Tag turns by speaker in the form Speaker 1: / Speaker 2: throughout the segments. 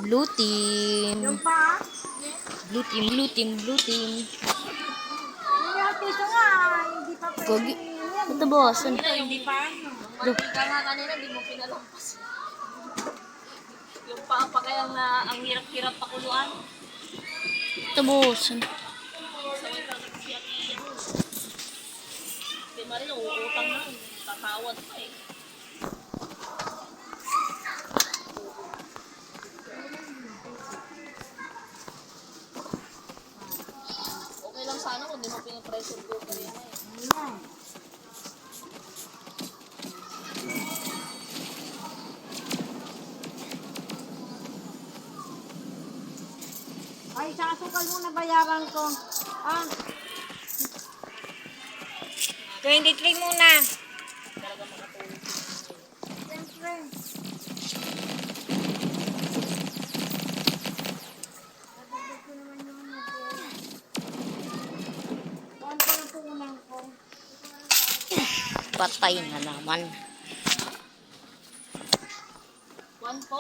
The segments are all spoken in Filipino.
Speaker 1: Blue team.
Speaker 2: Yung pa.
Speaker 1: Blue team, blue team, blue team.
Speaker 2: Yung piso nga, hindi pa pwede.
Speaker 1: Gogi. Ito bawasan.
Speaker 2: Hindi pa.
Speaker 3: Mantika nga kanina, di mo pinalampas. Yung paa pa kaya na ang hirap-hirap pakuluan.
Speaker 1: Ito bawasan.
Speaker 3: Di Maril, uutang na. Tatawad pa eh. Okay lang sana kung di mo pinapressure cooker yan eh.
Speaker 2: Ay, sa asukal muna bayaran ko. Ah. 23 muna. Siyempre. Nadagdag ko naman yung ano ko. Kuhaan ko ng puunan ko.
Speaker 1: Patay na naman.
Speaker 3: 1-4?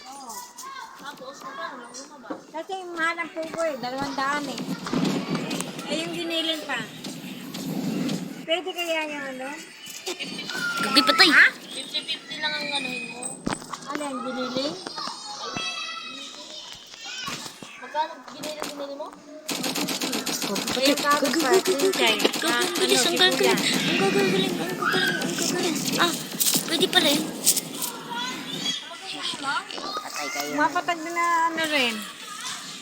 Speaker 2: Oo.
Speaker 3: Tapos, walang lumabas.
Speaker 2: Kasi mahal ang pugo eh. 200 eh. Eh, yung giniling pa. Pwede kaya yung ano?
Speaker 1: Hindi patay.
Speaker 2: Ha?
Speaker 3: 50-50 lang ang anuhin mo.
Speaker 2: Ano yung giniling?
Speaker 3: Magkano binili mo?
Speaker 1: Gogi,
Speaker 2: Yung kapit pa. Sinchay.
Speaker 1: Ang bilis, ang gagaling. Ang gagaling, ang gagaling, ang gagaling. Ah, pwede pala eh. Patay kayo.
Speaker 2: Mapatag na ano rin.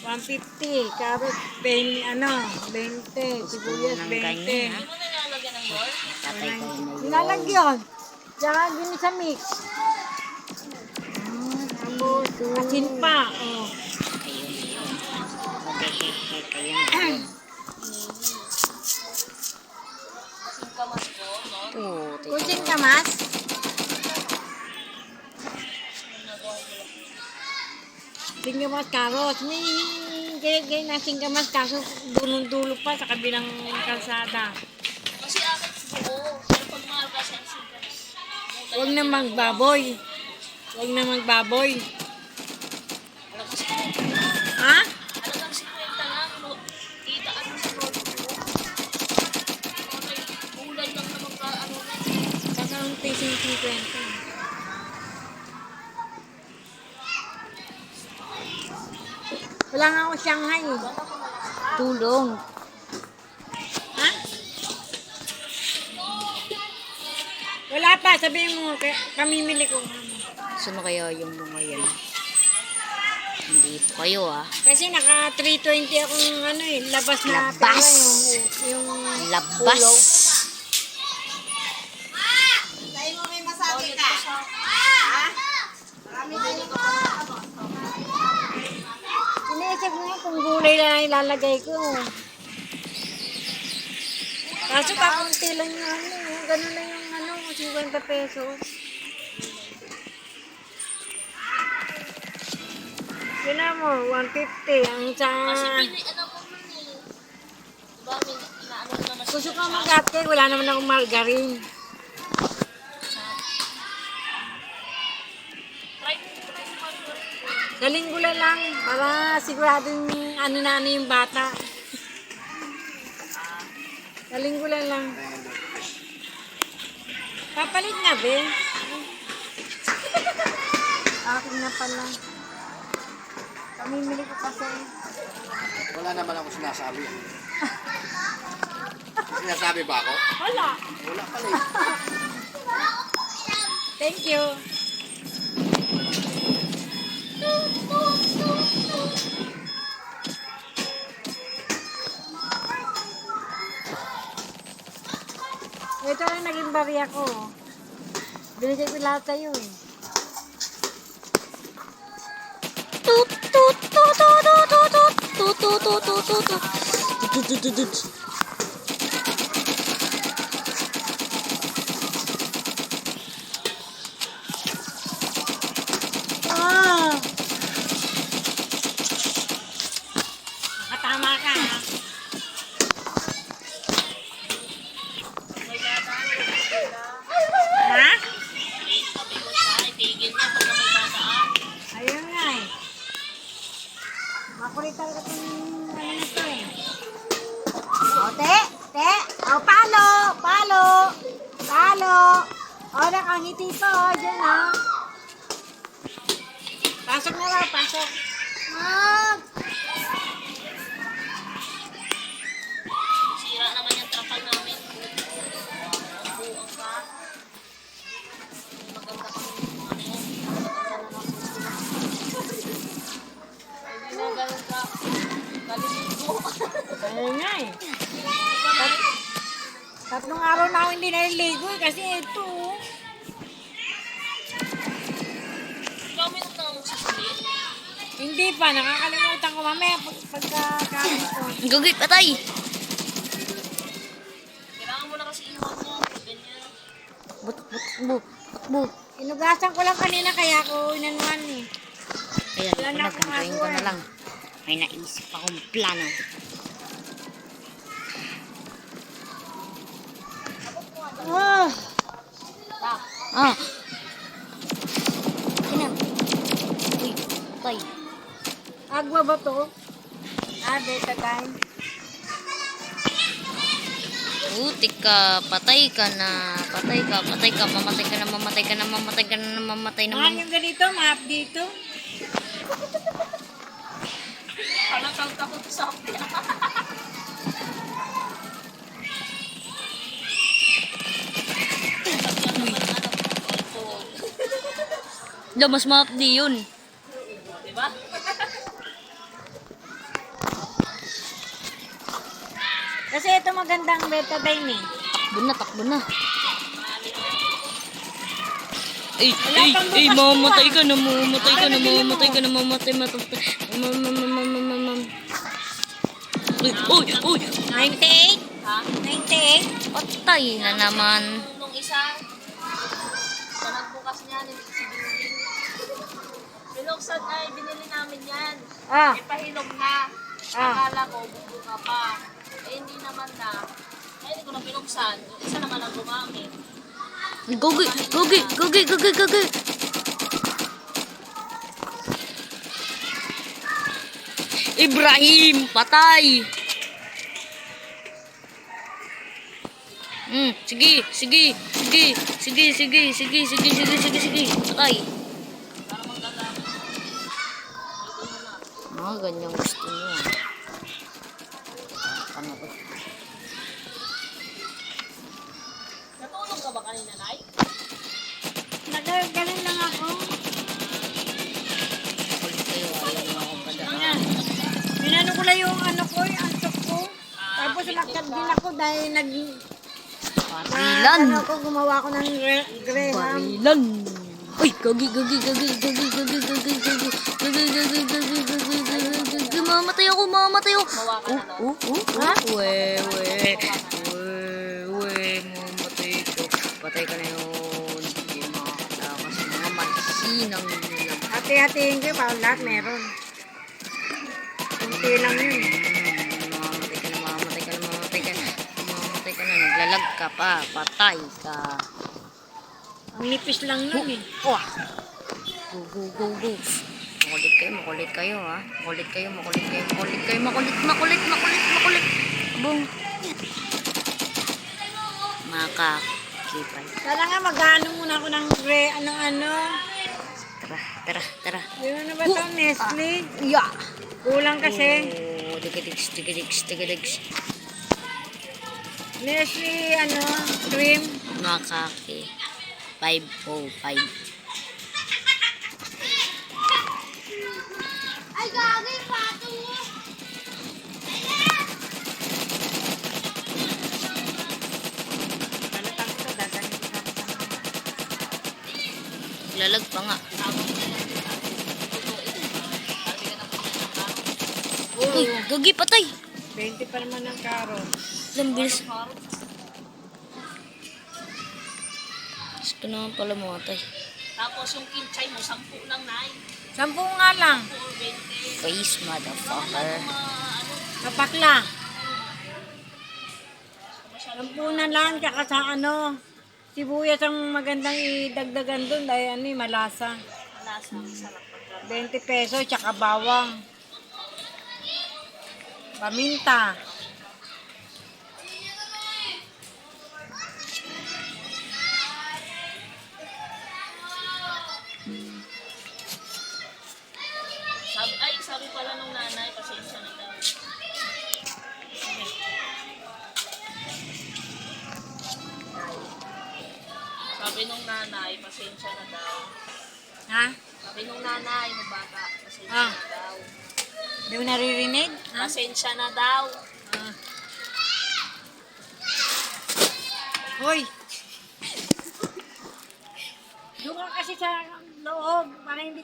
Speaker 2: 150. Carrot, 20, 20. Sibuyas,
Speaker 1: Ng
Speaker 2: 20.
Speaker 1: ganyan, ha?
Speaker 3: Hindi mo nilalagyan ng gold?
Speaker 1: Patay kayo na yun.
Speaker 2: Nilalagyan. Tsaka ginisa mix. Tapos, asin pa. Oh.
Speaker 1: Ayun, ayun. Maghehehe kayo na yun.
Speaker 3: Singkamas ko, no?
Speaker 1: Puti.
Speaker 2: Kusin kamas. Singkamas carrot. May gaya na singkamas kaso dulong-dulo pa sa kabilang kalsada.
Speaker 3: Kasi akin buo. Pero pag mahal kasi ang singkamas.
Speaker 2: Huwag na magbaboy. Huwag na magbaboy. Ha?
Speaker 3: Halagang 50 lang. Kita ano sa road ko. Okay. Ulan lang na magka-ano na.
Speaker 2: Baka ang pacing 50. Wala nga ako Shanghai eh.
Speaker 1: Tulong.
Speaker 2: Ha? Wala pa. Sabihin mo, kamimili ko.
Speaker 1: Sino kaya yung mga yan? Hindi po kayo ah.
Speaker 2: Kasi naka 320 akong ano eh, labas na
Speaker 1: Labas.
Speaker 2: pera yung
Speaker 1: Labas.
Speaker 2: iniisip mo kung gulay na ilalagay ko. Kaso kakunti lang yung ano, ganun lang yung ano, 50 pesos. Yun na mo, 150. Ang sa...
Speaker 3: Kasi pili, ano mo nun eh. Diba, inaano naman
Speaker 2: Gusto ko mag-ate, wala naman akong margarine.
Speaker 3: Try mo.
Speaker 2: Sa linggo lang, para siguradong ano na ano yung bata. Sa linggo lang. Papalit na, be. Akin na pala. Kamimili ko kasi.
Speaker 4: Wala naman ako sinasabi. Sinasabi ba ako?
Speaker 2: Wala.
Speaker 4: Wala pala eh.
Speaker 2: Thank you. Ito lang naging barya ko. Binigay ko lahat sa'yo eh.
Speaker 1: Tut tut tut tut tut tut tut tut tut tut tut. Tut tut tut tut.
Speaker 2: Ah! Nakatama ka ha. Ha?
Speaker 3: Sabi ko siya, itigil niya pag may dadaan.
Speaker 2: Ayun nga eh. makulit talaga itong ano nito eh. O, te. O, palo. O, nakangiti pa, o, dyan, ha. Pasok na raw, pasok.
Speaker 3: Sira naman yung trapal namin. Buang pa. Maganda kami hindi na ganun ka. Kaliligo.
Speaker 2: Ayun nga eh. Tatlong araw na ako hindi naliligo eh, kasi ito. Oh.
Speaker 3: Kami nang sisili.
Speaker 2: Hindi pa, nakakalimutan ko mamaya pagkakain ko.
Speaker 1: Gugit, patay!
Speaker 3: Kailangan mo na kasi iwan mo. Ganyan.
Speaker 1: Butok.
Speaker 2: Inugasan ko lang kanina kaya ako inanuhan eh.
Speaker 1: Ayan,
Speaker 2: Wala na akong
Speaker 1: gantuin ko
Speaker 2: aso
Speaker 1: na
Speaker 2: eh.
Speaker 1: lang. May naisip akong plano.
Speaker 2: Ah,
Speaker 1: Ah! Ina. Uy, patay.
Speaker 2: agwa ba to? Beta time.
Speaker 1: Putik ka, patay ka na. Patay ka, mamatay ka na.
Speaker 2: Mahal yung ganito, map dito.
Speaker 3: Parang takot sa akin.
Speaker 1: Da, mas maapdi yun.
Speaker 3: Diba?
Speaker 2: Kasi ito magandang betadine eh.
Speaker 1: Takbo na. Ay,
Speaker 2: pang bukas
Speaker 1: mamamatay
Speaker 2: pa.
Speaker 1: ka na, mamamatay ka na. Uy,
Speaker 2: 98?
Speaker 3: Ha?
Speaker 2: 98?
Speaker 1: patay na naman.
Speaker 3: Nung isa, sa nagbukas niya, binuksan ay binili namin yan.
Speaker 2: Ah,
Speaker 3: Ipahilog na.
Speaker 2: Ah.
Speaker 3: Akala ko, bubunga pa. Eh, hindi naman na. Eh, hindi ko na binuksan. Yung isa naman ang gumamit.
Speaker 1: Gogi. Ibrahim, patay. Sige. Patay.
Speaker 3: Para magagamit.
Speaker 1: Mga ganyang gusto niyo. Ano ba?
Speaker 3: Natulog ka ba kanina, Nay?
Speaker 2: nagagaling lang ako.
Speaker 1: Kulit kayo, ayaw mo akong padaan.
Speaker 2: Ayan. Minano ko lang yung ano ko, yung antok ko. Tapos umakyat din ako dahil
Speaker 1: Barilan.
Speaker 2: ano ako, gumawa ko ng graham.
Speaker 1: Barilan. Uy, gagi. Mamatay ako.
Speaker 3: Mawa ka na nun.
Speaker 2: Ha?
Speaker 1: We, mamatay ko. Patay ka na yun. Hindi makakatakas mga marsinang nilang.
Speaker 2: Hati-hatiin ko, para lahat meron. Kunti lang yun.
Speaker 1: Mamatay ka na. Naglalag ka pa. Patay ka.
Speaker 2: Ang nipis lang nun eh.
Speaker 1: Wah! Go. Makulit kayo ha. Makulit. Abong. Makakipay.
Speaker 2: Kala nga mag-ano muna ako ng ano.
Speaker 1: Tara.
Speaker 2: Yun ano ba ito? Nestle?
Speaker 1: Yeah!
Speaker 2: Kulang kasi.
Speaker 1: Oh, digadigs.
Speaker 2: Nestle, cream.
Speaker 1: Makaki. 505.
Speaker 3: Ay, gagay, patong mo!
Speaker 2: Balatang ito, dadalhin ko sa
Speaker 1: Lalag pa nga. Uy, gagi patay.
Speaker 2: 20 pa naman ng carrot.
Speaker 1: Lambilis. Gusto naman pala matay.
Speaker 3: Tapos yung kinchay mo, 10 lang, Nay.
Speaker 2: 10 nga lang.
Speaker 3: 4, 20.
Speaker 1: Face motherfucker.
Speaker 2: Kapakla. 10 na lang, tsaka sa sibuyas ang magandang idagdagan doon dahil malasa.
Speaker 3: Malasa, masarap pagka.
Speaker 2: 20 pesos, tsaka bawang. Paminta.
Speaker 3: Sabi pala nung nanay, pasensya na daw. Sabi nung nanay, pasensya na daw.
Speaker 2: Ha?
Speaker 3: Sabi nung nanay, nung bata, pasensya
Speaker 2: Ah.
Speaker 3: na daw.
Speaker 2: Hindi mo naririnig? Ha?
Speaker 3: Pasensya na daw.
Speaker 2: Ah. Hoy! Doon ka kasi sa loob para hindi